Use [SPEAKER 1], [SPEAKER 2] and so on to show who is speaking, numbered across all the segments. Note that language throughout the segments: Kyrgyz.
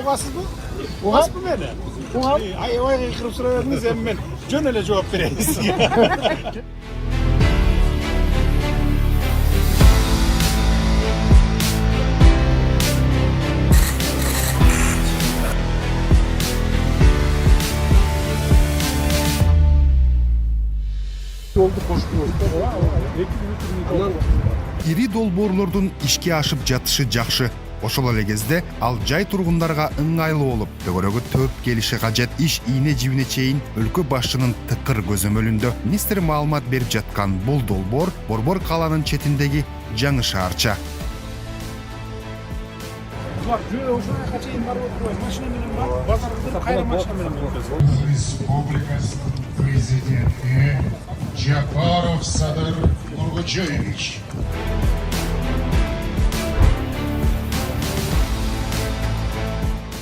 [SPEAKER 1] Ugasızbı? Ugasızbı beni? Ugam. Aybay kırıp sorardınız hemen jön ele cevap vereyim size.
[SPEAKER 2] Ири долбоорлордун ишке ашып жатышы жакшы. Ошол эле кезде ал жай тургундарга ыңгайлуу болуп, төгөрөгө төп келиши кажет. Иш ийне жибине чейин өлкө башчынын тыкыр көзөмөлүндө. Министр маалымат берип жаткан бул долбоор Борбор калаанын четиндеги жаңы шаарча.
[SPEAKER 3] Республикасының президенті Жапаров Садыр Нургоджоевич.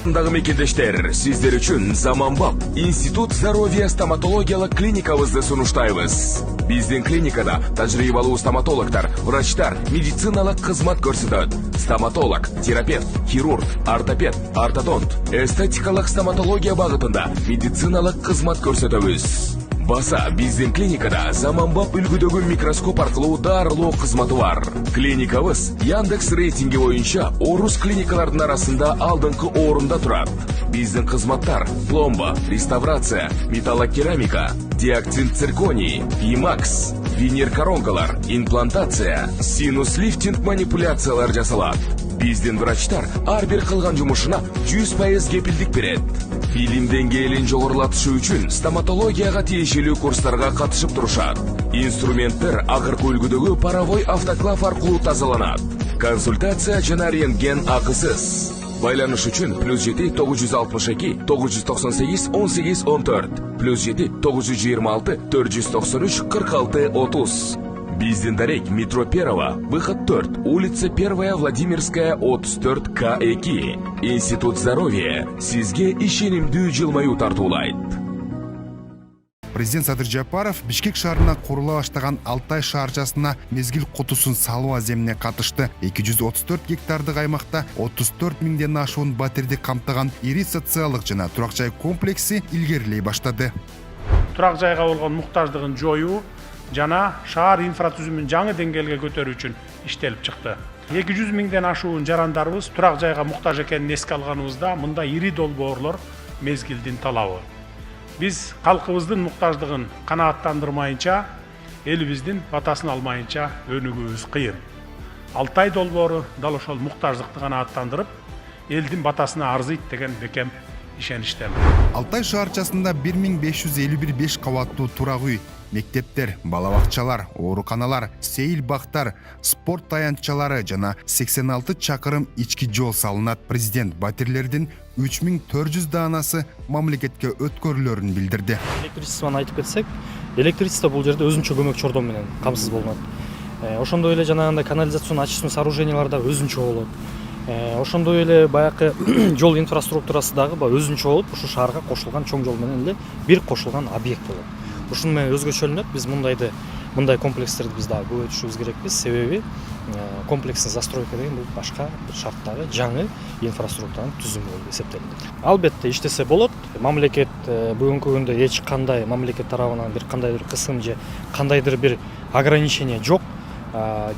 [SPEAKER 4] Дагы мекендештер, сиздер үчүн заманбап Институт здоровья стоматологиялык клиникабызды сунуштайбыз. Биздин клиникада тажрыйбалуу стоматологтор, врачтар медициналык кызмат көрсөтөт. Стоматолог, терапевт, хирург, ортопед, ортодонт, эстетикалык стоматология багытында медициналык кызмат көрсөтөбүз. Баса биздин клиникада заманбап үлгүдөгү микроскоп аркылуу дарылоо кызматы бар. Клиникабыз Яндекс рейтинги боюнча орус клиникалардын арасында алдыңкы орунда турат. Биздин кызматтар: пломба, реставрация, металлокерамика, диактин цирконий, имакс, винир коронкалар, имплантация, синус лифтинг манипуляциялар жасалат. Биздин врачтар ар бир кылган жумушуна 100% кепилдик берет. Билим деңгээлин жогорулатышы үчүн стоматологияга тиешелүү курстарга катышып турушат. Инструменттер акыркы үлгүдөгү паровой автоклав аркылуу тазаланат. Консультация жана рентген акысыз. Байланыш үчүн +7 962 998 18 14 +7 926 493 46 30. Биздин дарек метро Перова, выход 4, улица 1 Владимирская 34 К2. Институт здоровья сизге ишенимдүү жылмаюу тартуулайт.
[SPEAKER 2] Президент Садыр Жапаров Бишкек шаарына курула баштаган Алтай шаарчасына мезгил кутусун салуу аземине катышты. 234 гектардык аймакта 34 миңден ашуун батирди камтыган ири социалдык жана турак жай комплекси илгерилей баштады.
[SPEAKER 1] Турак жайга болгон муктаждыгын жоюу жана шаар инфратүзүмүн жаңы деңгээлге көтөрүү үчүн иштелип чыкты. 200 миңден ашуун жарандарыбыз турак жайга муктаж экенин эске алганыбызда мында ири долбоорлор мезгилдин талабы. Биз калкыбыздын муктаждыгын канааттандырмайынча, элибиздин батасын алмайынча өнүгүүбүз кыйын. Алтай долбоору дал ошол муктаждыкты канааттандырып, элдин батасына арзыйт деген бекем ишеничтемин.
[SPEAKER 2] Алтай шаарчасында 1551 5 кабаттуу турак үй, мектептер, бала бакчалар, ооруканалар, сейил бактар, спорт таянчалары жана 86 чакырым ички жол салынат. Президент батирлердин 3400 даанасы мамлекетке өткөрүлөрүн билдирди.
[SPEAKER 5] Электричествону айтып кетсек, электричество бул жерде өзүнчө көмөк чордон менен камсыз болот. Ошондой эле жанагындай канализацион ачуусун сооружениялар да өзүнчө болот. Ошондой эле баягы жол инфраструктурасы дагы өзүнчө болуп, ушу шаарга кошулган чоң жол менен эле бир кошулган объект болот. Ушуну менен өзгөчөлүнөт. Биз мындай комплекстерди биз дагы көбөйтүшүбүз керекпиз. Себеби комплексный застройка деген бул башка бир шарттагы жаңы инфраструктуранын түзүмү болуп эсептелинет. Албетте иштесе болот. Мамлекет бүгүнкү күндө эч кандай мамлекет тарабынан бир кандайдыр кысым же кандайдыр бир ограничение жок.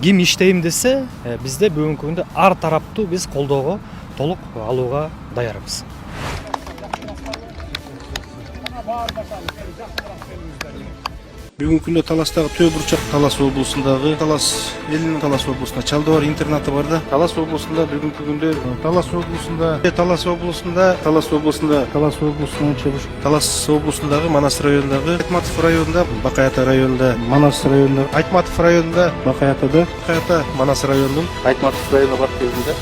[SPEAKER 5] Ким иштейм десе, бизде бүгүнкү күндө ар тараптуу биз колдоого толук алууга даярбыз.
[SPEAKER 6] Бүгүнкү күндө Таластагы Төө Бурчак, Талас облусундагы элинин Талас облусунда Чалдыбар интернаты бар да. Талас облусунда бүгүнкү күндө Талас облусундагы Манас районундагы Айтматов районунда, Бакаята районунда, Манас районунда, Айтматов районунда, Бакаята, Манас районунун Айтматов районуна барып келдим.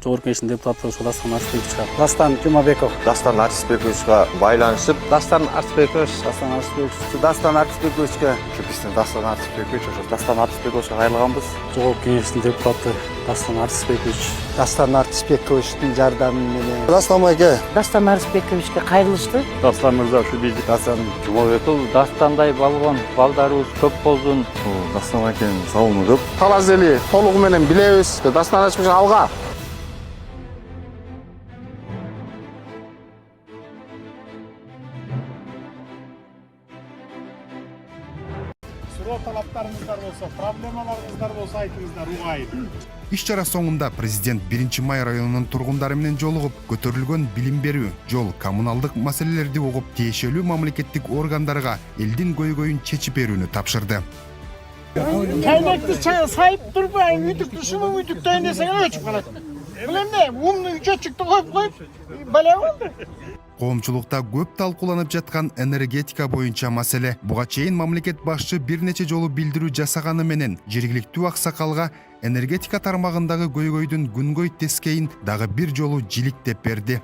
[SPEAKER 7] Жогорку кеңештин депутаты Дастан Арыспековичке, Дастан
[SPEAKER 8] Арыспековичке байланышып,
[SPEAKER 7] Дастан Арыспековичке,
[SPEAKER 8] Дастан Арыспековичке кайрылганбыз.
[SPEAKER 7] Жогорку кеңештин депутаты
[SPEAKER 9] Дастан Арыспековичтин жардамы менен
[SPEAKER 10] Дастан Арыспековичке кайрылышты.
[SPEAKER 7] Дастан мырза ушу биздин
[SPEAKER 8] Дастан Жумабеков,
[SPEAKER 7] Дастандай болгон балдарыбыз көп болсун.
[SPEAKER 8] Дастан акенин салымы көп.
[SPEAKER 9] Талас эли толугу менен билебиз. Дастан Арыспекович алга.
[SPEAKER 1] суроо талаптарыңыздар болсо, проблемаларыңыздар болсо айтыңыздар, угайын.
[SPEAKER 2] Иш-чара соңунда президент 1-май районунун тургундары менен жолугуп, көтөрүлгөн билим берүү, жол, коммуналдык маселелерди угуп, тиешелүү мамлекеттик органдарга элдин көйгөйүн чечип берүүнү тапшырды.
[SPEAKER 9] Çaynaklı sayıp durmayın, üdüklü şunu üdükten desene ölçüp kalır. Bilmem ne, mumlu üçe çıktı koyup bala oldu.
[SPEAKER 2] Коомчулукта көп талкууланып жаткан энергетика боюнча маселе. Буга чейин мамлекет башчы бир нече жолу билдирүү жасаганы менен жергиликтүү аксакалга энергетика тармагындагы көйгөйдүн күнгөй тескейин дагы бир жолу жиликтеп берди.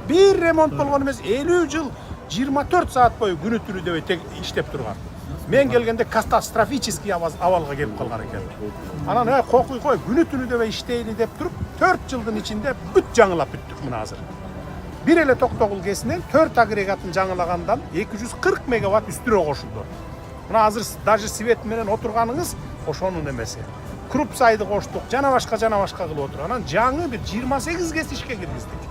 [SPEAKER 1] Bir remont болгон эмес, 50 жыл 24 саат бою күнү түнү дебей иштеп турган. Мен келгенде катастрофический абалга келип калган экен. Анан кокуй кой күнү түнү дебей иштейли деп туруп 4 жылдын ичинде бүт жаңылап бүттүк мына азыр. Bir ele токтогул кесинен 4 агрегатын жаңылагандан 240 мегаватт үстүрө кошулду. Мына азыр даже свет менен отурганыңыз ошонун эмеси. Крупсайды коштук, жана башка кылып отуруп. Анан жаңы бир 28 кес ишке киргиздик.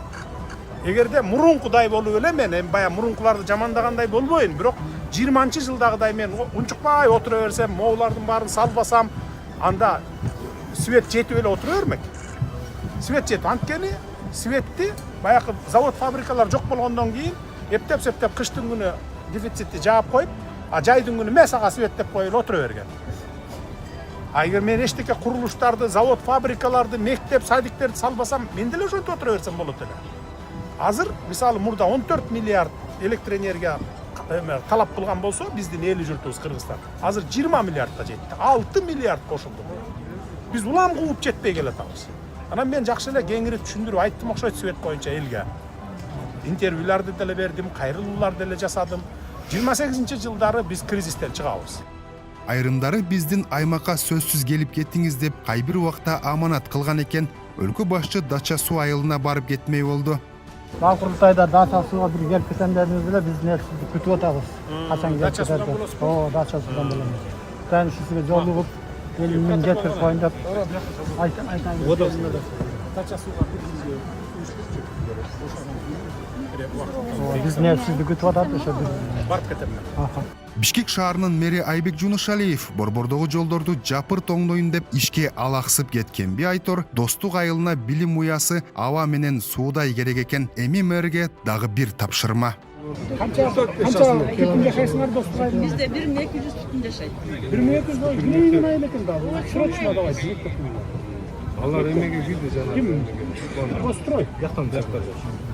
[SPEAKER 1] Эгерде мурункудай болуп эле мен бая мурункуларды жамандагандай болбойм, бирок 20-жылдагыдай мен унчукпай отура берсем, моулардын баарын салбасам, анда свет жетип эле отура бермек. Свет жетип, анткени светти баягы завод фабрикалар жок болгондон кийин эптеп кыштын күнү дефицитти жаап коюп, а жайдын күнү эмес ага свет деп коюп отура берген. А эгер мен эчтеке курулуштарды, завод фабрикаларды, мектеп, садиктерди салбасам, мен деле ошентип отура берсем болот эле. Азыр мисалы мурда 14 миллиард электроэнергия талап кылган болсо, биздин эли журтубуз Кыргызстан азыр 20 миллиардга жетти. 6 миллиард кошулду. Биз улам кууп жетпей келатабыз. Анан мен жакшы эле кеңири түшүндүрүп айттым окшойт свет боюнча элге. Интервьюларды деле бердим, кайрылуулар деле жасадым. 28-жылдары биз кризистен чыгабыз.
[SPEAKER 2] Айрымдары биздин аймакка сөзсүз келип кеттиңиз деп кайбир убакта аманат кылган экен. Өлкө башчы Дача суу айылына барып кетмей болду.
[SPEAKER 9] Bağ kurultayda Daça suğa bir gelip ketenleriniz bile biz nefsizlik kötü otağız. Kaçan gelip keterdi. O Daça sudan bulamaz. Ben şu süre yolluğup elimin getir koyunda aytan. O da Daça suğa biz nefsizlik kötü otağız.
[SPEAKER 1] Барып кетемин.
[SPEAKER 2] Бишкек шаарынын мэри Айбек Жунушалиев борбордогу жолдорду жапырт оңдойн деп ишке алаксып кеткен. Айтор достук айылына билим уясы аба менен суудай керек экен. Эми мэрге дагы бир тапшырма.
[SPEAKER 1] Канча түтүн жашайсыңар достук айылда?
[SPEAKER 10] Бизде 1200 түтүн жашайт.
[SPEAKER 1] 1200 бой күнүнөн айыл экен да. Срочно давай.
[SPEAKER 6] Алар эмеге кирди жана.
[SPEAKER 1] Ким? Построй.
[SPEAKER 6] Жактан.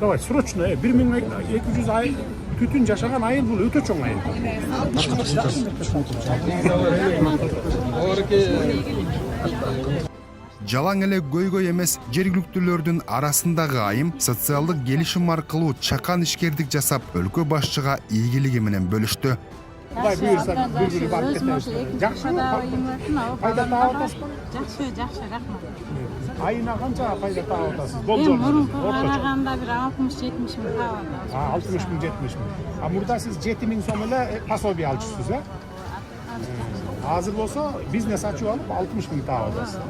[SPEAKER 1] Давай, срочно 1200 айыл түтүн жашаган айыл бул өтө чоң айыл.
[SPEAKER 2] Жалаң эле көйгөй эмес, жергиликтүүлөрдүн арасындагы айым социалдык келишим аркылуу чакан ишкердик жасап, өлкө башчыга ийгилиги менен бөлүштү.
[SPEAKER 1] Кудай буйрса бир барып кетебиз. Жакшымы? Пайда таап атасызбы?
[SPEAKER 10] Жакшы, рахмат.
[SPEAKER 1] Айына канча пайда таап атасыз? Болжол.
[SPEAKER 10] Караганда бир 60-70 миң таап атабыз.
[SPEAKER 1] 60 миң 70 миң. А мурда сиз 7 миң сом эле пособие алчусуз, э? Азыр болсо бизнес ачып алып 60 миң таап атасыз.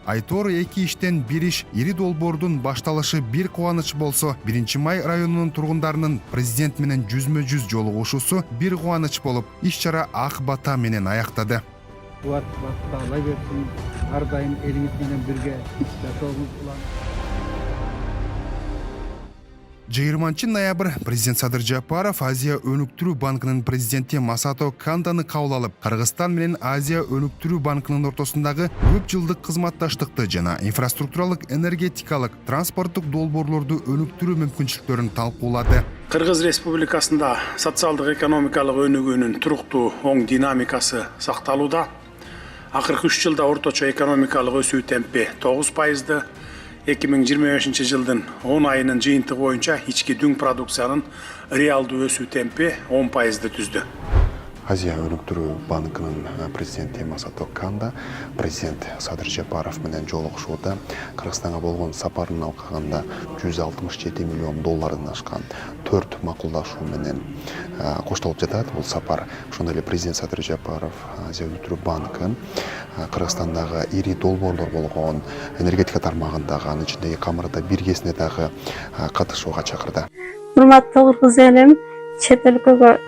[SPEAKER 2] Айтор эки иштен бир иш, ири долбоордун башталышы бир кубаныч болсо, 1-май районунун тургундарынын президент менен жүзмө-жүз жолугушуусу бир кубаныч болуп, иш-чара ак бата менен аяктады.
[SPEAKER 9] Кубат бактала берсин, ар дайым элиңиз менен бирге жашооңуз улан.
[SPEAKER 2] 20-ноябрь президент Садыр Жапаров Азия өнүктүрүү банкынын президенти Масато Канданы кабыл алып, Кыргызстан менен Азия өнүктүрүү банкынын ортосундагы көп жылдык кызматташтыкты жана инфраструктуралык, энергетикалык, транспорттук долбоорлорду өнүктүрүү мүмкүнчүлүктөрүн талкуулады.
[SPEAKER 1] Кыргыз Республикасында социалдык экономикалык өнүгүүнүн туруктуу оң динамикасы сакталууда. Акыркы 3 жылда орточо экономикалык өсүү темпи 9%. 2025 жылдын 10 айынын жыйынтыгы боюнча ички дүң продукциянын реалдуу өсүү темпи 10%ды түздү.
[SPEAKER 11] Азия өнүктүрүү банкынын президенти Масато Канда президент Садыр Жапаров менен жолугушууда Кыргызстанга болгон сапарын алкаганда 167 миллион доллардан ашкан 4 макулдашуу менен коштолуп жатат. Бул сапар ошондой эле президент Садыр Жапаров Азия өнүктүрүү банкын Кыргызстандагы ири долбоорлор болгон энергетика тармагындагы, анын ичиндеги камерда биргесине дагы катышууга чакырды.
[SPEAKER 10] Урматтуу кыргыз элим, чет өлкөгө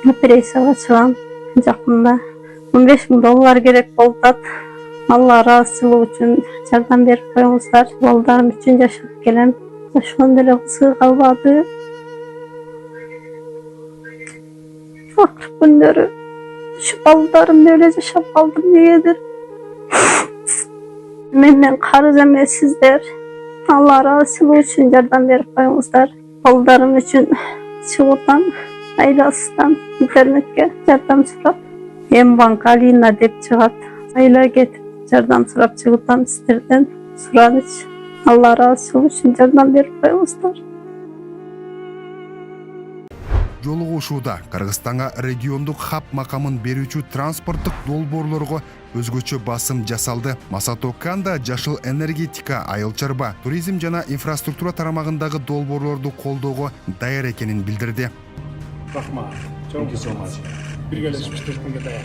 [SPEAKER 10] операцияга чыгам жакында. 15 000 dollar gerek boldu. Allah razılığı için yardım berip koyuңuzдар. Балдарым için yaşap gelem. Ошондой эле кызык калбады. Fakir günleri. Şu baldarımla öyle yaşap kaldım diyedir. Menden karız emesizler. Allah razılığı için yardım berip koyuңuzдар. Baldarım için çıgıdan, ailasidan internetke yardım surap. Hem banka Alina dep çıgat. Aylar getip yardım surap çıgıdan sizlerden suranıç. Allah razılığı için yardım berip koyuңuzдар.
[SPEAKER 2] жолугушууда Кыргызстанга региондук хаб макамын берүүчү транспорттук долбоорлорго өзгөчө басым жасалды. Масато Канда жашыл энергетика, айыл чарба, туризм жана инфраструктура тарамагындагы долбоорлорду колдоого даяр экенин билдирди.
[SPEAKER 1] Рахмат. Биргелешиптиргенге даяр.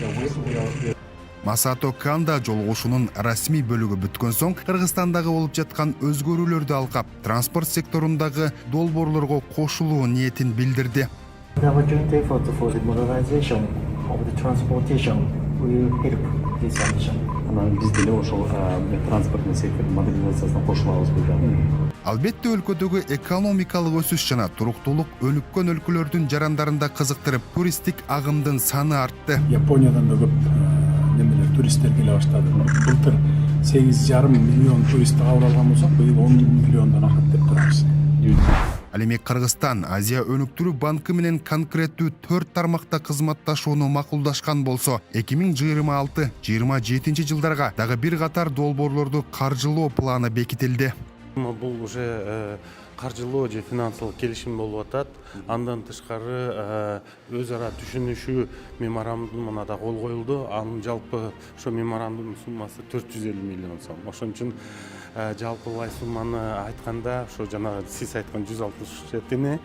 [SPEAKER 2] Масато Канда жолугушуунун расмий бөлүгү бүткөн соң Кыргызстандагы болуп жаткан өзгөрүүлөрдү алкап, транспорт секторундагы долбоорлорго кошулуу ниетин билдирди.
[SPEAKER 12] The opportunity for the modernization of the transportation will help this ambition. Biz деле ошол транспорттун сектордун модернизациясына кошулабыз бул жагы.
[SPEAKER 2] Албетте өлкөдөгү экономикалык өсүш жана туруктуулук өнүккөн өлкөлөрдүн жарандарында кызыктырып, туристтик агымдын саны артты.
[SPEAKER 1] Япониядан да көп немелер туристтер келе баштады. Былтыр 8,5 миллион турист кабыл алган болсок, быйыл 10 миллиондон ашат деп турабыз.
[SPEAKER 2] Ал эми Кыргызстан Азия өнүктүрүү банкы менен конкреттүү 4 тармакта кызматташууну макулдашкан болсо, 2026-27 жылдарга дагы бир катар долбоорлорду каржылоо планы бекитилди.
[SPEAKER 6] Бул уже каржылоо же финансылык келишим болуп атат. Андан тышкары өз ара түшүнүшүү меморандумуна да кол коюлду. Анын жалпы ошо меморандумдун суммасы 450 миллион сом. Ошон үчүн жалпылай сумманы айтканда ошо жана сиз айткан 167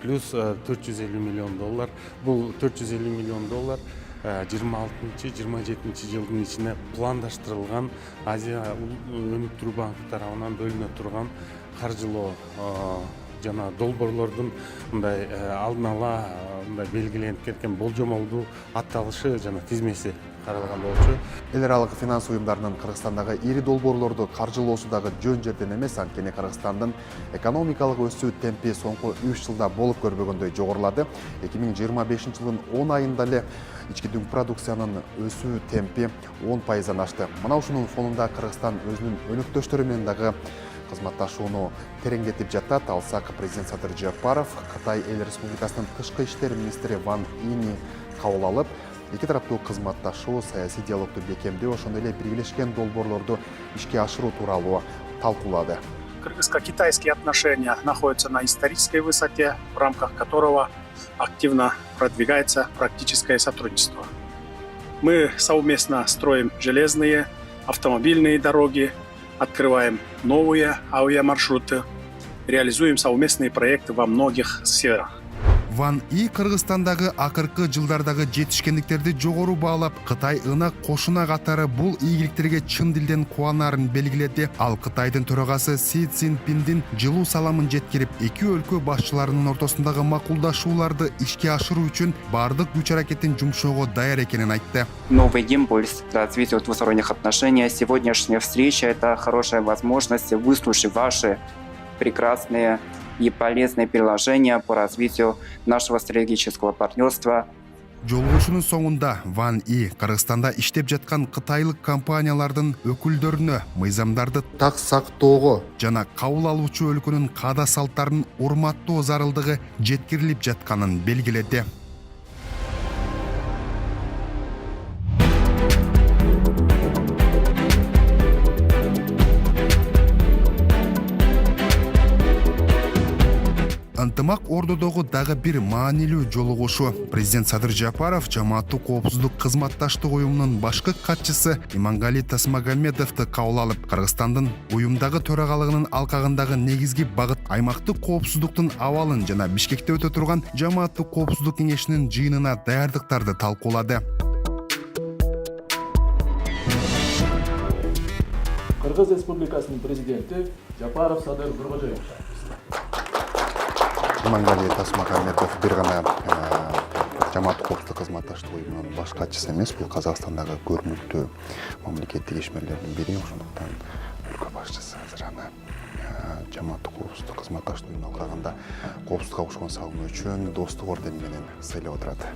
[SPEAKER 6] плюс 450 миллион доллар. Бул 450 миллион доллар 26-27 жылдын ичине пландаштырылган Азия өнүктүрүү банкы тарабынан бөлүнө турган каржылоо жана долбоорлордун мындай алдын ала мындай белгиленип кеткен болжомолдуу атталышы жана тизмеси каралган болчу.
[SPEAKER 11] Эл аралык финанс уюмдарынын Кыргызстандагы ири долбоорлорду каржылоосу дагы жөн жерден эмес, анткени Кыргызстандын экономикалык өсүү темпи соңку 3 жылда болуп көрбөгөндөй жогорулады. 2025 жылдын 10 айында эле ички дүң продукциянын өсүү темпи 10%-дан ашты. Мына ушунун фонунда Кыргызстан өзүнүн өнөктөштөрү менен дагы кызматташууну тереңдетип жатат. Алсак президент Садыр Жапаров Кытай Эл Республикасынын тышкы иштер министри Ван Ини кабыл алып, эки тараптуу кызматташуу, саясий диалогду бекемдөө, ошондой эле биргелешкен долбоорлорду ишке ашыруу тууралуу талкуулады.
[SPEAKER 1] Кыргызско-китайские отношения находятся на исторической высоте, в рамках которого активно продвигается практическое сотрудничество. Мы совместно строим железные, автомобильные дороги, открываем новые авиамаршруты, реализуем совместные проекты во многих сферах.
[SPEAKER 2] Ван И Кыргызстандагы акыркы жылдардагы жетишкендиктерди жогору баалап, Кытай ынак кошуна катары бул ийгиликтерге чын дилден кубанарын белгиледи. Ал Кытайдын төрагасы Си Цзиньпиндин жылуу саламын жеткирип, эки өлкө башчыларынын ортосундагы макулдашууларды ишке ашыруу үчүн бардык күч-аракетин жумшоого даяр экенин айтты.
[SPEAKER 13] Новый импульс развитию двусторонних отношений. Сегодняшняя встреча – это хорошая возможность выслушать ваши прекрасные и полезные предложения по развитию нашего стратегического партнерства.
[SPEAKER 2] Жолугушуунун соңунда Ван И Кыргызстанда иштеп жаткан кытайлык компаниялардын өкүлдөрүнө мыйзамдарды так сактоого жана кабыл алуучу өлкөнүн каада салттарын урматтоо зарылдыгы жеткирилип жатканын белгиледи. Ынтымак Ордодогу дагы бир маанилүү жолугушуу. Президент Садыр Жапаров жамааттык коопсуздук кызматташтык уюмунун башкы катчысы Имангали Тасмагамедовду кабыл алып, Кыргызстандын уюмдагы төрагалыгынын алкагындагы негизги багыт аймактык коопсуздуктун абалын жана Бишкекте өтө турган жамааттык коопсуздук кеңешинин жыйынына даярдыктарды талкуулады.
[SPEAKER 14] Кыргыз Республикасынын президенти Жапаров Садыр Тургожоевич.
[SPEAKER 11] Имангали Тасмагамедов бир гана жамааттык коопсуздук кызматташтык уюмунун баш катчысы эмес, бул Казакстандагы көрүнүктүү мамлекеттик ишмерлердин бири, ошондуктан өлкө башчысы азыр аны жамааттык коопсуздук кызматташтык уюмуна караганда коопсуздукка кошкон салымы үчүн достук ордени менен сыйлап отурат.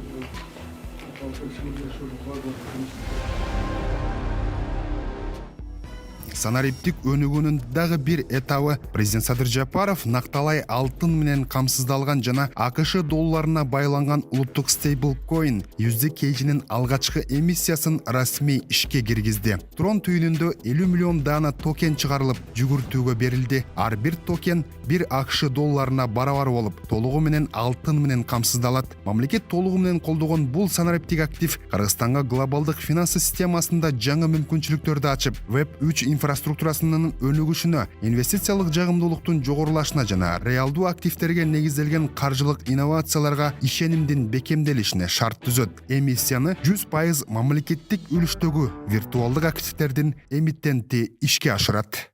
[SPEAKER 2] Санариптик өнүгүүнүн дагы бир этабы президент Садыр Жапаров накталай алтын менен камсыздалган жана АКШ долларына байланган улуттук стейблкоин USD алгачкы эмиссиясын расмий ишке киргизди. Трон түйүнүндө 50 миллион дана токен чыгарылып жүгүртүүгө берилди. Ар бир токен бир АКШ долларына барабар болуп, толугу менен алтын менен камсыздалат. Мамлекет толугу менен колдогон бул санариптик актив Кыргызстанга глобалдык финансы системасында жаңы мүмкүнчүлүктөрдү ачып, Web3 инфраструктурасынын өнүгүшүнө, инвестициялык жагымдуулуктун жогорулашына жана реалдуу активтерге негизделген каржылык инновацияларга ишенимдин бекемделишине шарт түзөт. Эмиссияны 100% мамлекеттик үлүштөгү виртуалдык активтердин эмитенти ишке ашырат.